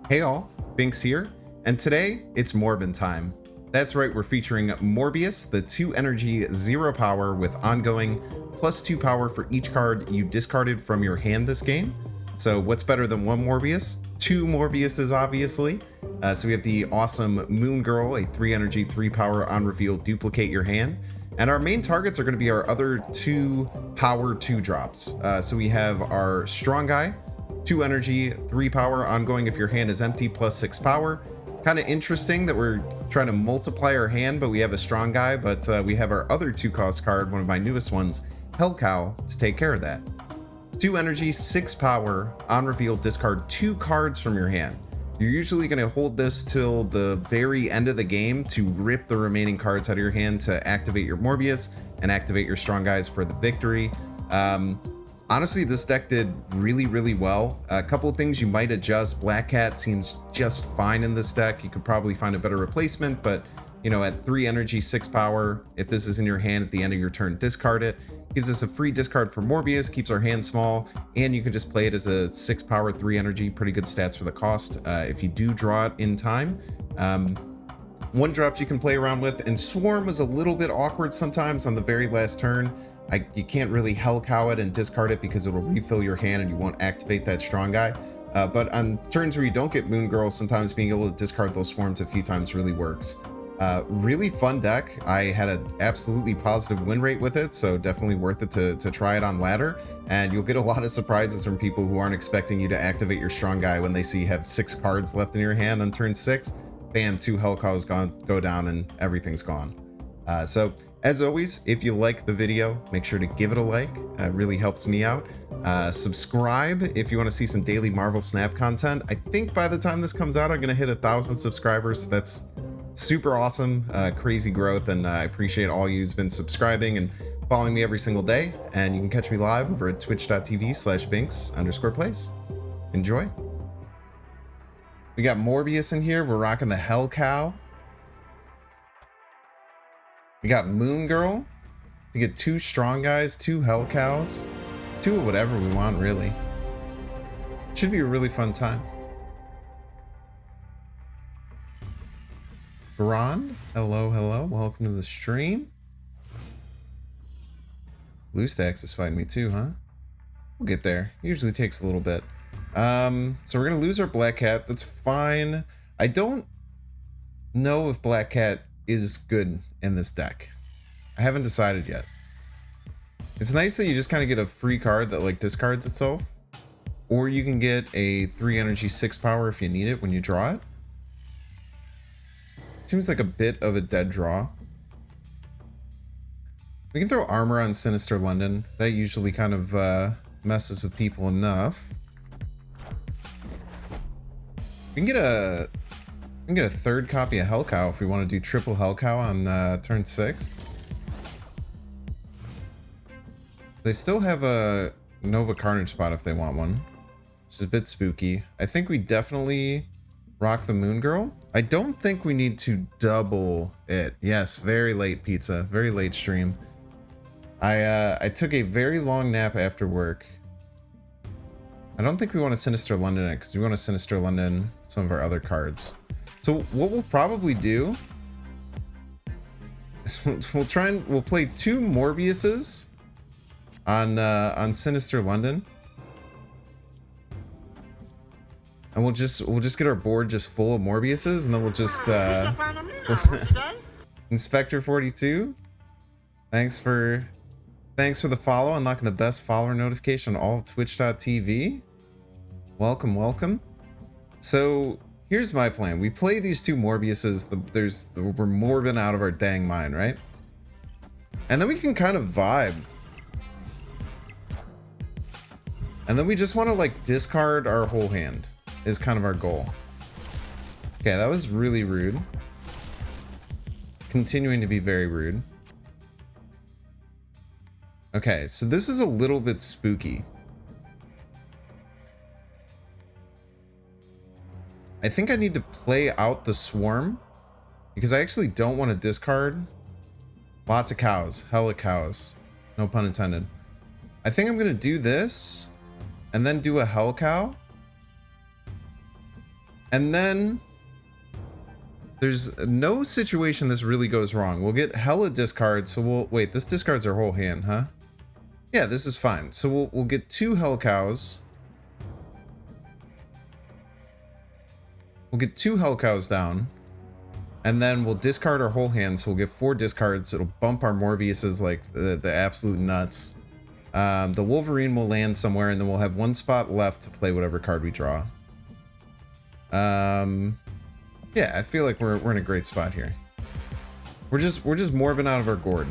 Hey all, Binks here, and today it's Morbin time. That's right, we're featuring Morbius, the 2 energy, 0 power with ongoing +2 power for each card you discarded from your hand this game. So what's better than 1 Morbius? 2 Morbiuses, obviously. So we have the awesome Moon Girl, a 3 energy, 3 power on reveal, duplicate your hand. And our main targets are going to be our other 2 power 2 drops. So we have our Strong Guy, 2 energy, 3 power, ongoing if your hand is empty, +6 power. Kind of interesting that we're trying to multiply our hand, but we have a strong guy, but we have our other 2 cost card, one of my newest ones, Hell Cow, to take care of that. 2 energy, 6 power, on reveal, discard 2 cards from your hand. You're usually going to hold this till the very end of the game to rip the remaining cards out of your hand to activate your Morbius and activate your strong guys for the victory. Honestly, this deck did really well. A couple of things you might adjust. Black Cat seems just fine in this deck. You could probably find a better replacement, but you know, at 3 energy, 6 power, if this is in your hand at the end of your turn, discard it. Gives us a free discard for Morbius, keeps our hand small, and you can just play it as a 6 power, 3 energy. Pretty good stats for the cost if you do draw it in time. 1 drops you can play around with, and Swarm is a little bit awkward sometimes on the very last turn. You can't really Hell Cow it and discard it because it'll refill your hand and you won't activate that strong guy. But on turns where you don't get Moon Girl, sometimes being able to discard those swarms a few times really works. Really fun deck. I had an absolutely positive win rate with it, so definitely worth it to try it on ladder. And you'll get a lot of surprises from people who aren't expecting you to activate your strong guy when they see you have 6 cards left in your hand on turn 6. Bam, 2 Hell Cows go down and everything's gone. So as always, if you like the video, make sure to give it a like. It really helps me out. Subscribe if you want to see some daily Marvel Snap content. I think by the time this comes out, I'm going to hit 1,000 subscribers. So that's super awesome, crazy growth, and I appreciate all you've been subscribing and following me every single day. And you can catch me live over at twitch.tv/binks_plays. Enjoy. We got Morbius in here. We're rocking the Hell Cow. We got Moon Girl to get 2 strong guys, 2 Hell Cows, 2 of whatever we want, really. Should be a really fun time. Brond, hello, welcome to the stream. Blue Stacks is fighting me too, huh? We'll get there. Usually takes a little bit. So we're gonna lose our Black Cat. That's fine. I don't know if Black Cat is good in this deck. I haven't decided yet. It's nice that you just kind of get a free card that like discards itself, or you can get a 3 energy, 6 power if you need it when you draw it. Seems like a bit of a dead draw. We can throw armor on Sinister London. That usually kind of messes with people enough. We can get a 3rd copy of Hell Cow if we want to do triple Hell Cow on turn 6. They still have a Nova Carnage spot if they want one, which is a bit spooky. I think we definitely rock the Moon Girl. I don't think we need to double it. Yes, very late pizza, very late stream. I took a very long nap after work. I don't think we want to Sinister London it because we want to Sinister London some of our other cards. So what we'll probably do is we'll play 2 Morbiuses on Sinister London, and we'll just get our board just full of Morbiuses, and then we'll just Inspector 42. Thanks for the follow, unlocking the best follower notification on all of twitch.tv. Welcome. So here's my plan. We play these 2 Morbiuses. We're Morbin out of our dang mind, right? And then we can kind of vibe. And then we just want to like discard our whole hand is kind of our goal. Okay, that was really rude. Continuing to be very rude. Okay, so this is a little bit spooky. I think I need to play out the Swarm because I actually don't want to discard lots of cows. Hella cows. No pun intended. I think I'm going to do this and then do a Hell Cow And then there's no situation this really goes wrong. We'll get hella discards, so we'll wait. This discards our whole hand, huh? Yeah, this is fine. So we'll get 2 hell cows. We'll get 2 hell cows down, and then we'll discard our whole hand. So we'll get 4 discards. It'll bump our Morbiuses like the absolute nuts. The Wolverine will land somewhere, and then we'll have 1 spot left to play whatever card we draw. Yeah, I feel like we're in a great spot here. We're just Morbin out of our gourd.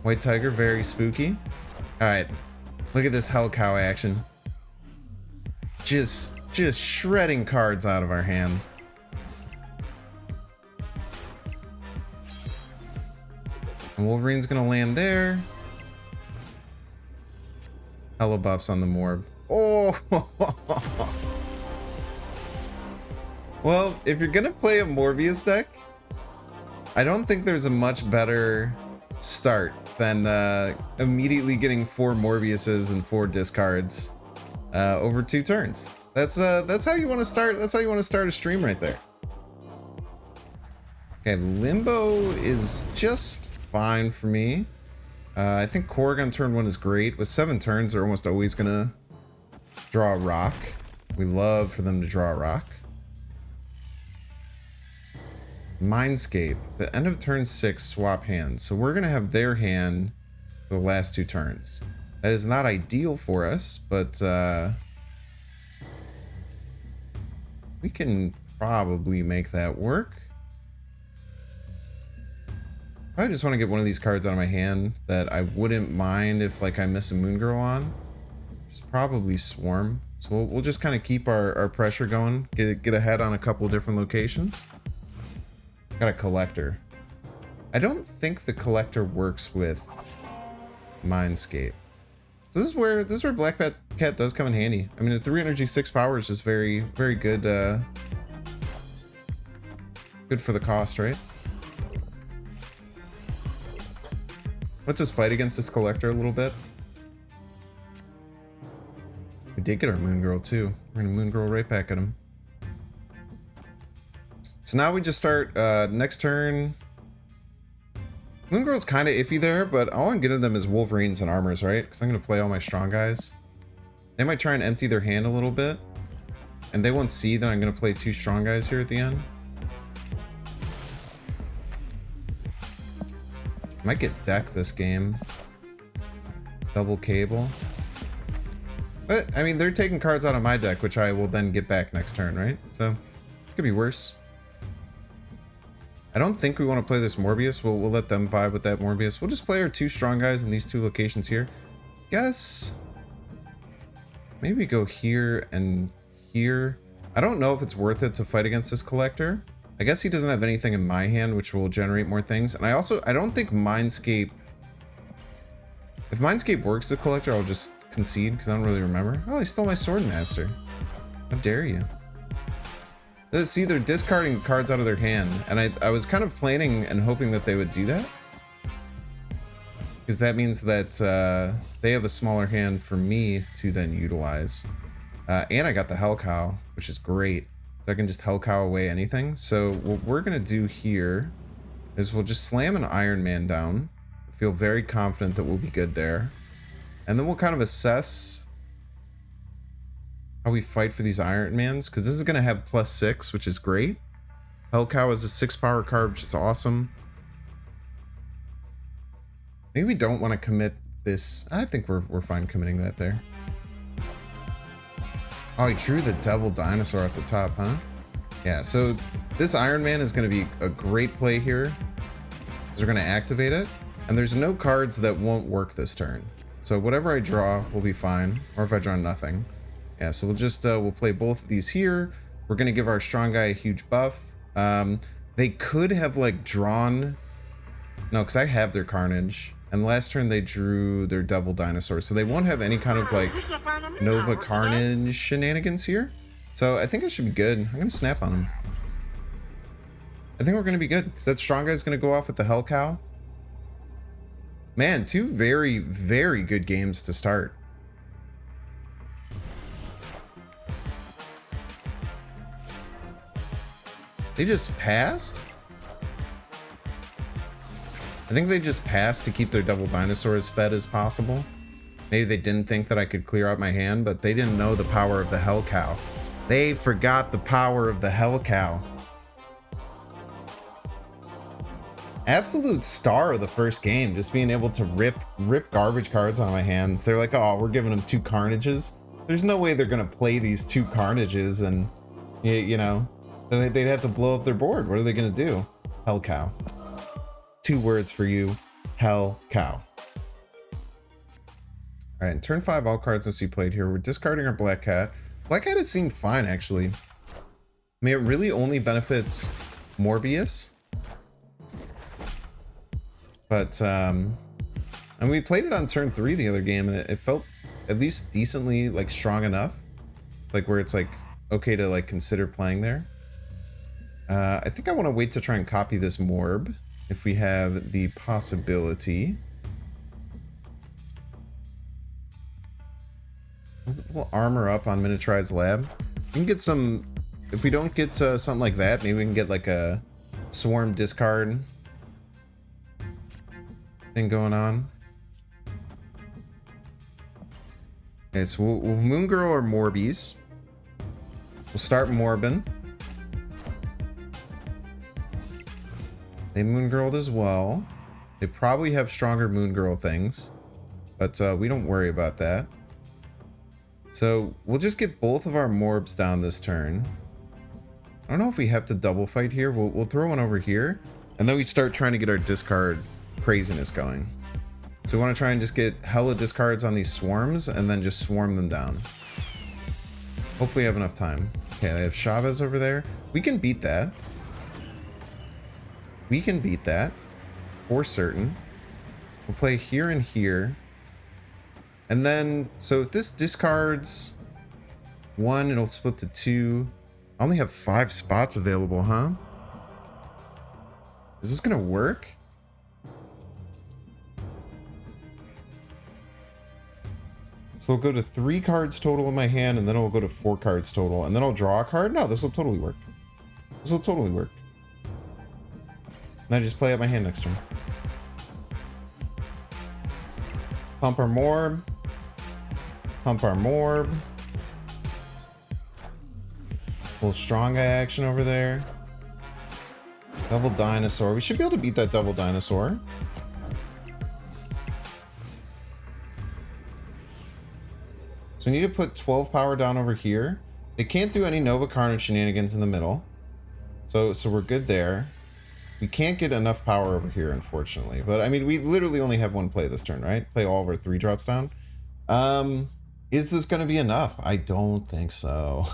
White Tiger, very spooky. All right, look at this hell cow action. Just shredding cards out of our hand. And Wolverine's gonna land there. Hella buffs on the Morb. Oh! Well, if you're gonna play a Morbius deck, I don't think there's a much better start than immediately getting 4 Morbiuses and 4 discards over 2 turns. That's how you want to start. That's how you want to start a stream right there. Okay, Limbo is just fine for me. I think Korg on turn 1 is great. With 7 turns, they're almost always gonna draw a rock. We love for them to draw a rock. Mindscape. The end of turn 6, swap hands. So we're gonna have their hand for the last 2 turns. That is not ideal for us, but we can probably make that work. I just want to get one of these cards out of my hand that I wouldn't mind if like I miss a Moon Girl on. Just probably Swarm. So we'll just kind of keep our pressure going. Get ahead on a couple of different locations. Got a Collector. I don't think the Collector works with Mindscape. So this is where Black Cat does come in handy. I mean, the 3 energy 6 power is just very good. Good for the cost, right? Let's just fight against this Collector a little bit. We did get our Moon Girl too. We're gonna Moon Girl right back at him. So now we just start next turn. Moon Girl's kind of iffy there, but all I'm getting them is Wolverines and Armors, right? Because I'm going to play all my strong guys. They might try and empty their hand a little bit. And they won't see that I'm going to play 2 strong guys here at the end. Might get decked this game. Double Cable. But, I mean, they're taking cards out of my deck, which I will then get back next turn, right? So, it could be worse. I don't think we want to play this Morbius. We'll let them vibe with that Morbius. We'll just play our 2 strong guys in these 2 locations here. Guess maybe go here and here. I don't know if it's worth it to fight against this Collector. I guess he doesn't have anything in my hand which will generate more things. And I don't think Mindscape... If Mindscape works the Collector, I'll just concede because I don't really remember. Oh, he stole my Sword Master. How dare you? See, they're discarding cards out of their hand, and I was kind of planning and hoping that they would do that. Because that means that they have a smaller hand for me to then utilize. And I got the Hell Cow, which is great. So I can just Hell Cow away anything. So what we're going to do here is we'll just slam an Iron Man down. I feel very confident that we'll be good there. And then we'll kind of assess how we fight for these Iron Mans, because this is going to have +6, which is great. Hell Cow is a 6 power card, which is awesome. Maybe we don't want to commit this. I think we're fine committing that there. Oh, he drew the Devil Dinosaur at the top, huh? Yeah, so this Iron Man is going to be a great play here, because we're going to activate it, and there's no cards that won't work this turn. So whatever I draw will be fine, or if I draw nothing. Yeah, so we'll just, we'll play both of these here. We're going to give our strong guy a huge buff. They could have, like, drawn... No, because I have their Carnage. And last turn they drew their Devil Dinosaur. So they won't have any kind of, like, Nova Carnage shenanigans here. So I think I should be good. I'm going to snap on him. I think we're going to be good. Because that strong guy's going to go off with the Hell Cow. Man, 2 very, very good games to start. They just passed? I think they just passed to keep their double dinosaur as fed as possible. Maybe they didn't think that I could clear out my hand, but they didn't know the power of the Hell Cow. They forgot the power of the Hell Cow. Absolute star of the first game, just being able to rip garbage cards on my hands. They're like, oh, we're giving them 2 Carnages. There's no way they're gonna play these 2 Carnages and, you know, they'd have to blow up their board. What are they gonna do? Hell Cow. 2 words for you, Hell Cow. All right, in turn 5, all cards must be played here. We're discarding our Black Cat. Black Cat has seemed fine, actually. I mean, it really only benefits Morbius. But, and we played it on turn 3 the other game, and it felt at least decently, like, strong enough. Like, where it's, like, okay to, like, consider playing there. I think I want to wait to try and copy this Morb, if we have the possibility. We'll armor up on Miniaturize Lab. We can get some, if we don't get something like that, maybe we can get like a Swarm discard thing going on. Okay, so we'll Moon Girl or Morbies. We'll start Morbin. They Moon Girled as well. They probably have stronger Moon Girl things, but we don't worry about that. So we'll just get both of our Morbs down this turn. I don't know if we have to double fight here. We'll throw one over here, and then we start trying to get our discard craziness going. So we want to try and just get hella discards on these swarms and then just swarm them down. Hopefully have enough time. Okay, they have Chavez over there. We can beat that. We can beat that for certain. We'll play here and here. And then, so if this discards 1, it'll split to 2. I only have 5 spots available, huh? Is this gonna work? So we'll go to 3 cards total in my hand, and then I'll go to 4 cards total, and then I'll draw a card? No, this will totally work. This will totally work. And I just play out my hand next turn. Pump our Morb. Pump our Morb. Little strong guy action over there. Double dinosaur. We should be able to beat that double dinosaur. So we need to put 12 power down over here. They can't do any Nova Carnage shenanigans in the middle. So we're good there. We can't get enough power over here, unfortunately. But I mean, we literally only have 1 play this turn, right? Play all of our 3 drops down. Is this going to be enough? I don't think so.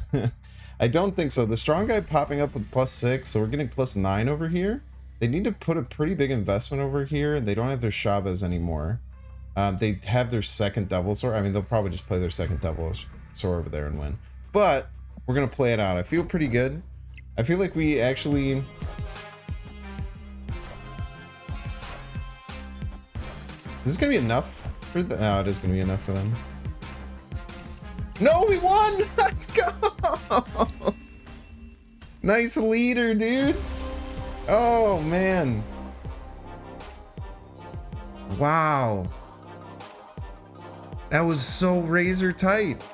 I don't think so. The strong guy popping up with +6, so we're getting +9 over here. They need to put a pretty big investment over here. They don't have their Chavez anymore. They have their second Devil Sword. I mean, they'll probably just play their second Devil Sword over there and win. But we're going to play it out. I feel pretty good. I feel like we actually... Is this going to be enough for the... No, it is going to be enough for them. No, we won! Let's go! Nice leader, dude. Oh, man. Wow. That was so razor tight.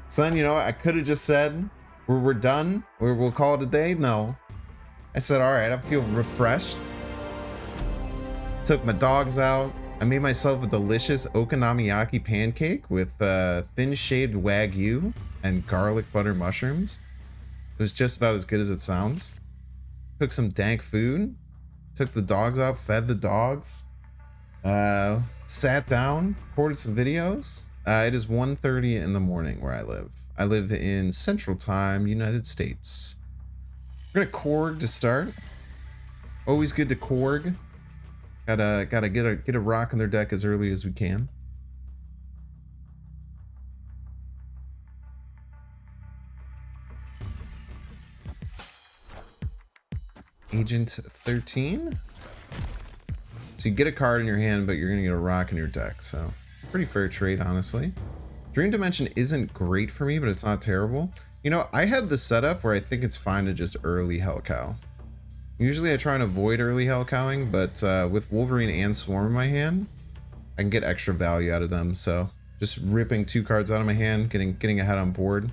Son, you know, I could have just said, we're done. We'll call it a day. No. I said, all right, I feel refreshed. Took my dogs out. I made myself a delicious okonomiyaki pancake with thin shaved wagyu and garlic butter mushrooms. It was just about as good as it sounds. Cooked some dank food. Took the dogs out, fed the dogs. Sat down, recorded some videos. It is 1:30 in the morning where I live. I live in Central Time, United States. We're gonna Korg to start. Always good to Korg. Gotta get a rock in their deck as early as we can. Agent 13. So you get a card in your hand, but you're gonna get a rock in your deck. So pretty fair trade, honestly. Dream Dimension isn't great for me, but it's not terrible. You know, I had the setup where I think it's fine to just early hell cow. Usually I try and avoid early hell cowing, but with Wolverine and Swarm in my hand, I can get extra value out of them. So just ripping 2 cards out of my hand, getting ahead on board,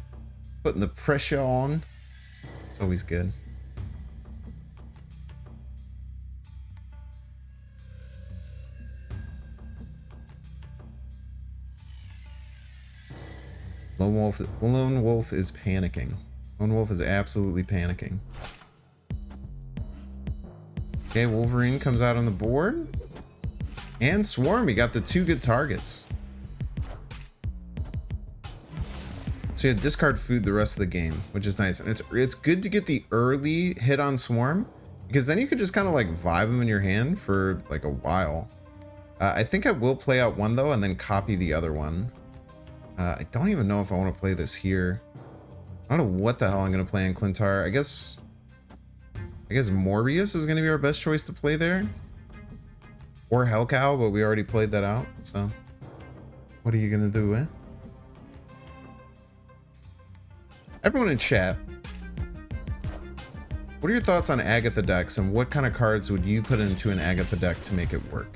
putting the pressure on. It's always good. Lone Wolf is panicking. Lone Wolf is absolutely panicking. Okay, Wolverine comes out on the board. And Swarm, he got the 2 good targets. So you had discard food the rest of the game, which is nice. And it's good to get the early hit on Swarm, because then you could just kind of like vibe him in your hand for like a while. I think I will play out one though, and then copy the other one. I don't even know if I want to play this here. I don't know what the hell I'm going to play in Clintar. I guess Morbius is going to be our best choice to play there. Or Hellcow, but we already played that out. So what are you going to do, eh? Everyone in chat, what are your thoughts on Agatha decks, and what kind of cards would you put into an Agatha deck to make it work?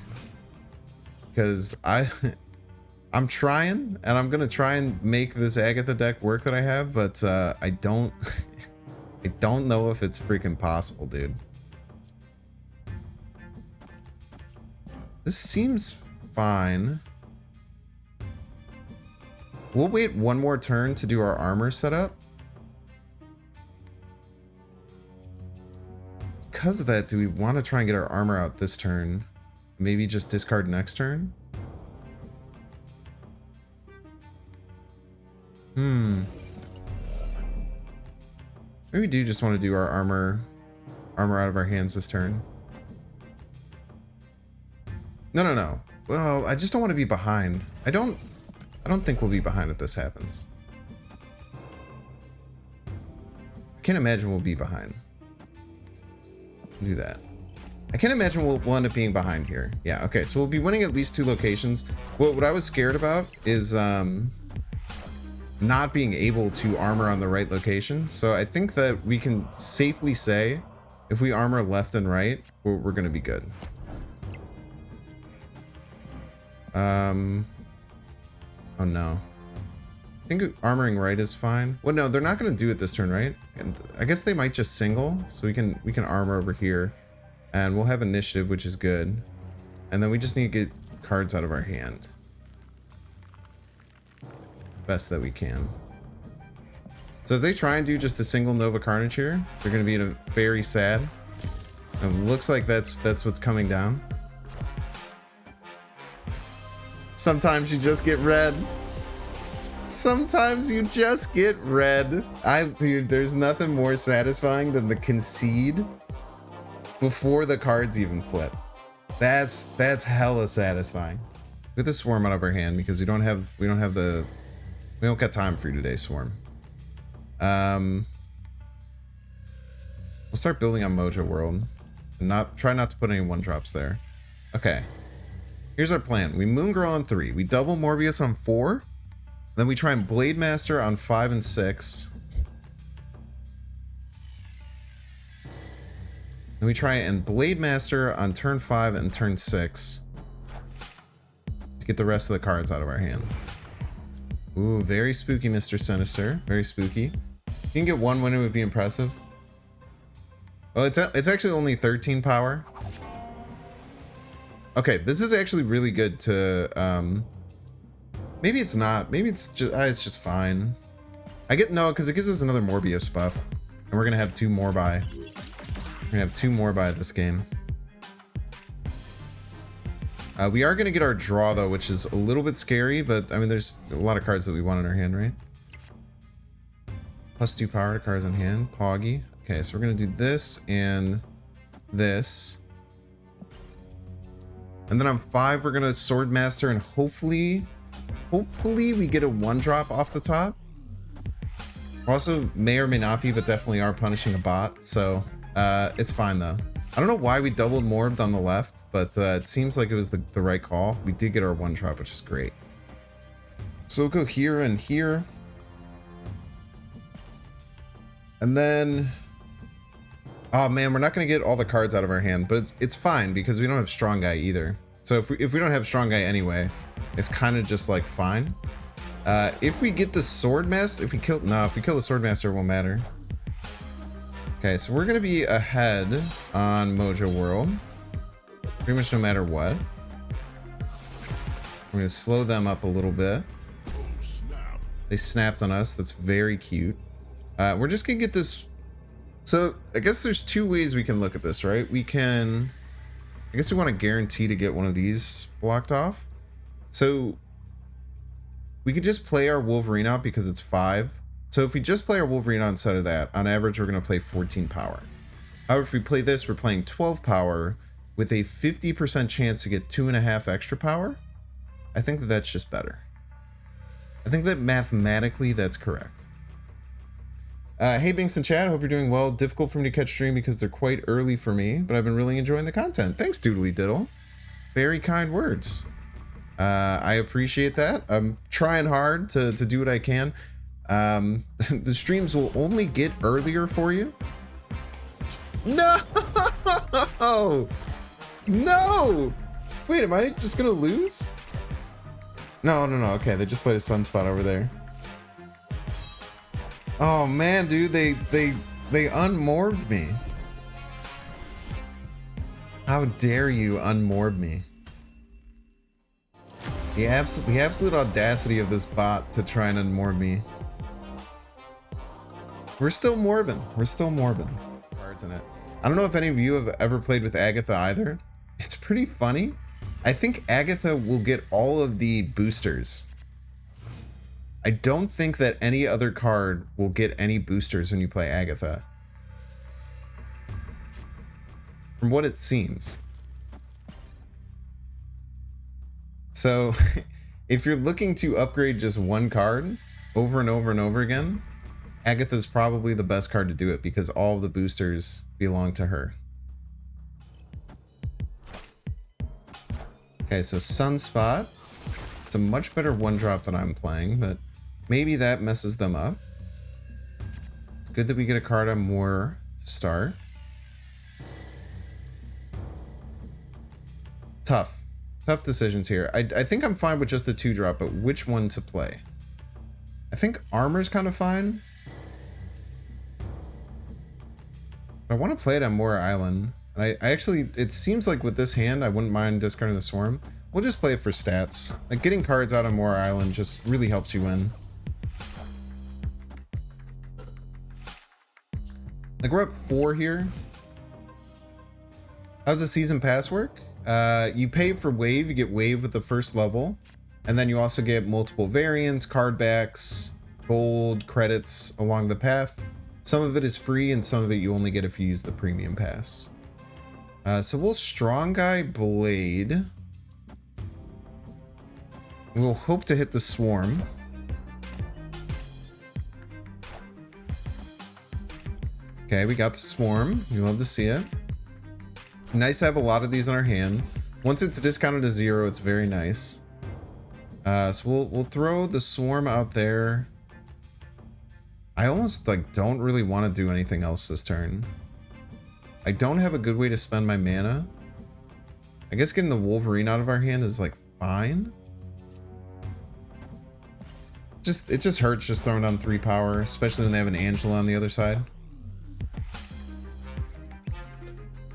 Because I'm trying, and I'm gonna try and make this Agatha deck work that I have, but I don't I don't know if it's freaking possible, dude. This seems fine. We'll wait one more turn to do our armor setup. Because of that, do we want to try and get our armor out this turn? Maybe just discard next turn? Maybe we do just want to do our armor out of our hands this turn. No. Well, I just don't want to be behind. I don't think we'll be behind if this happens. I can't imagine we'll be behind. Do that. I can't imagine we'll end up being behind here. Yeah, okay, so we'll be winning at least 2 locations. What I was scared about is not being able to armor on the right location. So I think that we can safely say if we armor left and right, we're gonna be good. Oh no. I think armoring right is fine. Well, no, they're not gonna do it this turn, right? And I guess they might just single, so we can armor over here, and we'll have initiative, which is good. And then we just need to get cards out of our hand. Best that we can. So if they try and do just a single Nova Carnage here, they're gonna be in a very sad. It looks like that's what's coming down. Sometimes you just get red. Sometimes you just get red. Dude, there's nothing more satisfying than the concede before the cards even flip. That's hella satisfying. Get the Swarm out of our hand because we don't got time for you today, Swarm. We'll start building on Mojo World. Try not to put any 1-drops there. Okay. Here's our plan. We Moon Girl on 3. We double Morbius on 4. Then we try and Blade Master on 5 and 6. Then we try and Blade Master on turn 5 and turn 6 to get the rest of the cards out of our hand. Ooh, very spooky, Mr. Sinister. Very spooky. If you can get 1 win, it would be impressive. Oh, it's actually only 13 power. Okay, this is actually really good to maybe it's not. Maybe it's just fine. No, because it gives us another Morbius buff. And we're gonna have 2 more by. We're gonna have 2 more by this game. We are gonna get our draw though, which is a little bit scary, but I mean there's a lot of cards that we want in our hand, right? +2 power to cards in hand. Poggy. Okay, so we're gonna do this and this. And then on 5, we're gonna Sword Master, and hopefully we get a 1-drop off the top. Also, may or may not be, but definitely are punishing a bot, so it's fine though. I don't know why we doubled Morbed on the left, but it seems like it was the right call. We did get our 1-drop, which is great. So we'll go here and here. And then, oh man, we're not going to get all the cards out of our hand, but it's fine because we don't have strong guy either. So if we don't have strong guy anyway, it's kind of just like fine. If we get the sword master, if we kill the sword master, it won't matter. Okay, so we're going to be ahead on Mojo World. Pretty much no matter what. We're going to slow them up a little bit. They snapped on us. That's very cute. We're just going to get this. So I guess there's two ways we can look at this, right? We can, I guess we want to guarantee to get one of these blocked off. So we could just play our Wolverine out because it's 5. So if we just play our Wolverine out instead of that, on average, we're going to play 14 power. However, if we play this, we're playing 12 power with a 50% chance to get 2.5 extra power. I think that that's just better. I think that mathematically that's correct. Hey, Binks and Chad, hope you're doing well. Difficult for me to catch stream because they're quite early for me, but I've been really enjoying the content. Thanks, Doodly Diddle. Very kind words. I appreciate that. I'm trying hard to do what I can. The streams will only get earlier for you. No! No! Wait, am I just gonna lose? No. Okay, they just played a sunspot over there. Oh man, dude, they unmorbed me. How dare you unmorb me? The absolute audacity of this bot to try and unmorb me. We're still morbin. Cards in it. I don't know if any of you have ever played with Agatha either. It's pretty funny. I think Agatha will get all of the boosters. I don't think that any other card will get any boosters when you play Agatha. From what it seems. So, if you're looking to upgrade just one card over and over and over again, Agatha's probably the best card to do it because all of the boosters belong to her. Okay, so Sunspot. It's a much better one-drop than I'm playing, but maybe that messes them up. It's good that we get a card on more to start. Tough decisions here. I think I'm fine with just the 2-drop, but which one to play? I think Armor's kind of fine. I want to play it on Moor Island. I actually, it seems like with this hand, I wouldn't mind discarding the Swarm. We'll just play it for stats. Like, getting cards out on Moor Island just really helps you win. Like, we're up 4 here. How's the season pass work? You pay for wave, you get wave with the first level. And then you also get multiple variants, card backs, gold, credits along the path. Some of it is free and some of it you only get if you use the premium pass. So we'll Strong Guy Blade. We'll hope to hit the Swarm. Okay, we got the Swarm. You love to see it. Nice to have a lot of these in our hand. Once it's discounted to 0, it's very nice. So we'll throw the Swarm out there. I almost like don't really want to do anything else this turn. I don't have a good way to spend my mana. I guess getting the Wolverine out of our hand is like fine. It just hurts just throwing down 3 power, especially when they have an Angela on the other side.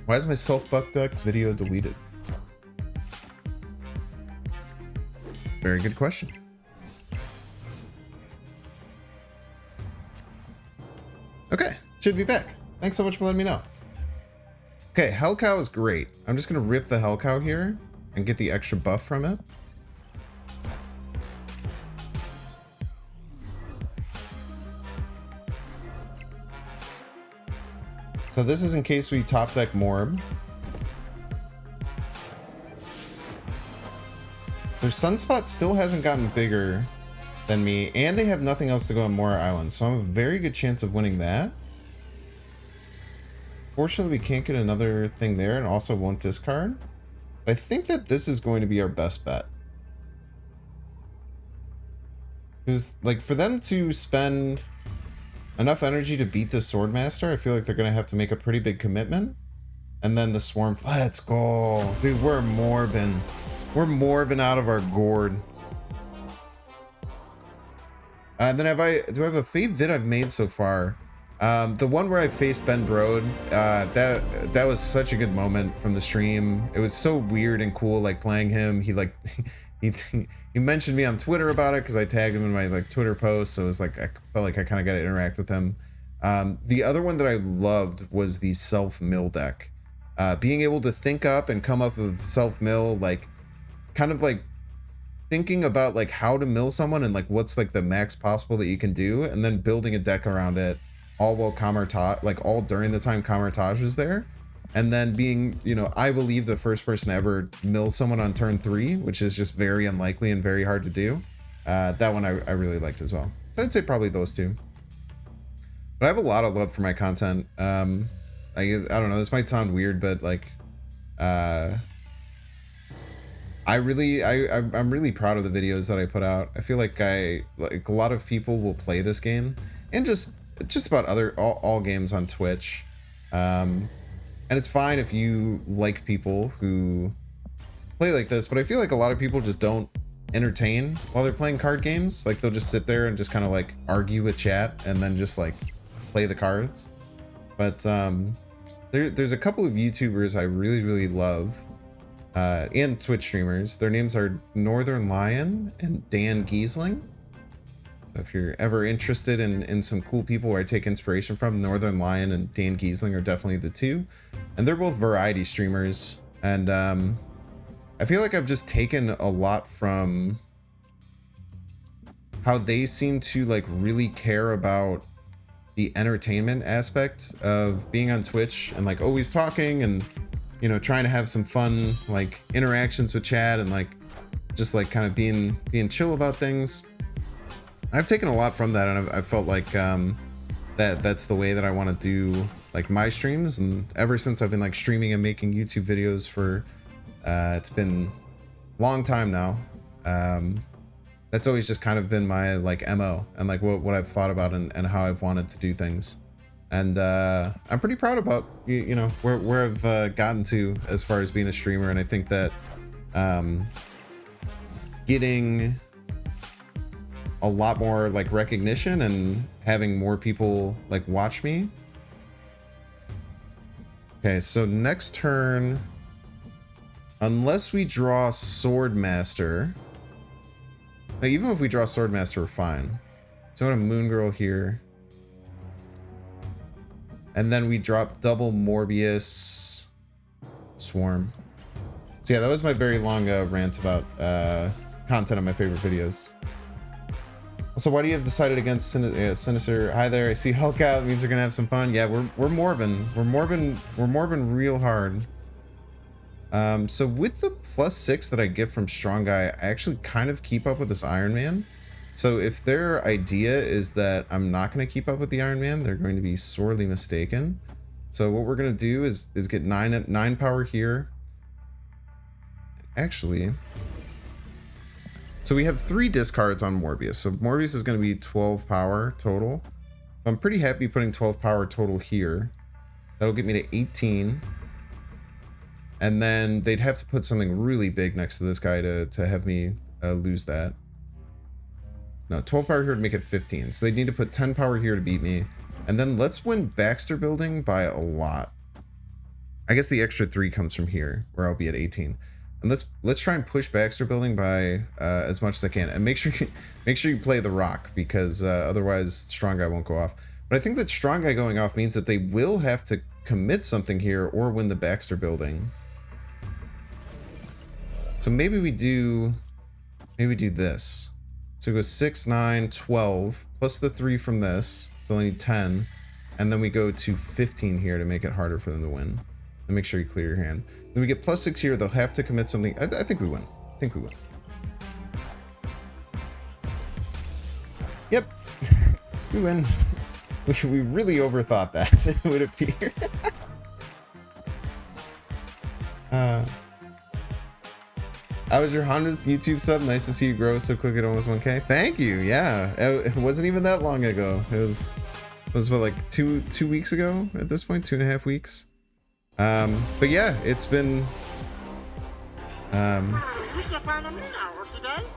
Why is my self-buck deck video deleted? Very good question. Okay, should be back. Thanks so much for letting me know. Okay, Hell Cow is great. I'm just gonna rip the Hell Cow here and get the extra buff from it. So this is in case we top deck Morb. Their Sunspot still hasn't gotten bigger than me, and they have nothing else to go on Moor Island, so I have a very good chance of winning that. Fortunately, we can't get another thing there and also won't discard. I think that this is going to be our best bet. Because, like, for them to spend enough energy to beat the Swordmaster. I feel like they're gonna have to make a pretty big commitment. And then the swarms. Let's go. Dude, we're Morbin. We're Morbin out of our gourd. And then do I have a fave vid I've made so far? The one where I faced Ben Brode, that was such a good moment from the stream. It was so weird and cool, like playing him. He like he mentioned me on Twitter about it because I tagged him in my like Twitter post. So it was like I felt like I kind of got to interact with him. The other one that I loved was the self mill deck. Being able to think up and come up with self mill, like kind of like thinking about like how to mill someone and like what's like the max possible that you can do, and then building a deck around it, all while Kamertage, like all during the time Kamertage was there, and then being, you know, I believe the first person to ever mill someone on turn 3, which is just very unlikely and very hard to do. That one I really liked as well. So I'd say probably those two. But I have a lot of love for my content. I don't know, this might sound weird, but like I'm really proud of the videos that I put out. I feel like a lot of people will play this game and just about all games on Twitch. And it's fine if you like people who play like this, but I feel like a lot of people just don't entertain while they're playing card games. Like they'll just sit there and just kind of like argue with chat and then just like play the cards. But there's a couple of YouTubers I really love. And Twitch streamers. Their names are Northern Lion and Dan Giesling. So if you're ever interested in some cool people where I take inspiration from, Northern Lion and Dan Giesling are definitely the two. And they're both variety streamers. And I feel like I've just taken a lot from how they seem to like really care about the entertainment aspect of being on Twitch and like always talking and, you know, trying to have some fun like interactions with chat and like just like kind of being chill about things. I've taken a lot from that, and I felt like that's the way that I want to do like my streams. And ever since I've been like streaming and making YouTube videos for it's been a long time now, that's always just kind of been my like MO and like what I've thought about and how I've wanted to do things. And I'm pretty proud about you know where I've gotten to as far as being a streamer. And I think that getting a lot more like recognition and having more people like watch me. Okay, so next turn, unless we draw Swordmaster, now, even if we draw Swordmaster, we're fine. So I'm gonna Moon Girl here. And then we drop double Morbius Swarm. So yeah, that was my very long rant about content on my favorite videos. So why do you have decided against Sinister? Hi there, I see Hulk out. Means they're gonna have some fun. Yeah, we're Morbin. We're Morbin real hard. So with the +6 that I get from Strong Guy, I actually kind of keep up with this Iron Man. So if their idea is that I'm not going to keep up with the Iron Man, they're going to be sorely mistaken. So what we're going to do is get 9 power here. Actually, so we have 3 discards on Morbius. So Morbius is going to be 12 power total. So I'm pretty happy putting 12 power total here. That'll get me to 18. And then they'd have to put something really big next to this guy to have me lose that. No, 12 power here to make it 15. So they need to put 10 power here to beat me. And then let's win Baxter Building by a lot. I guess the extra 3 comes from here, where I'll be at 18. And let's try and push Baxter Building by as much as I can. And make sure you play the rock, because otherwise Strong Guy won't go off. But I think that Strong Guy going off means that they will have to commit something here or win the Baxter Building. So maybe we do this. So it goes 6, 9, 12, plus the 3 from this. So I need 10. And then we go to 15 here to make it harder for them to win. And make sure you clear your hand. Then we get +6 here. They'll have to commit something. I think we win. I think we win. Yep. We win. We really overthought that, it would appear. I was your 100th YouTube sub. Nice to see you grow so quick at almost 1K. Thank you. Yeah, it wasn't even that long ago. It was what, like two weeks ago at this point, 2.5 weeks. But yeah, it's been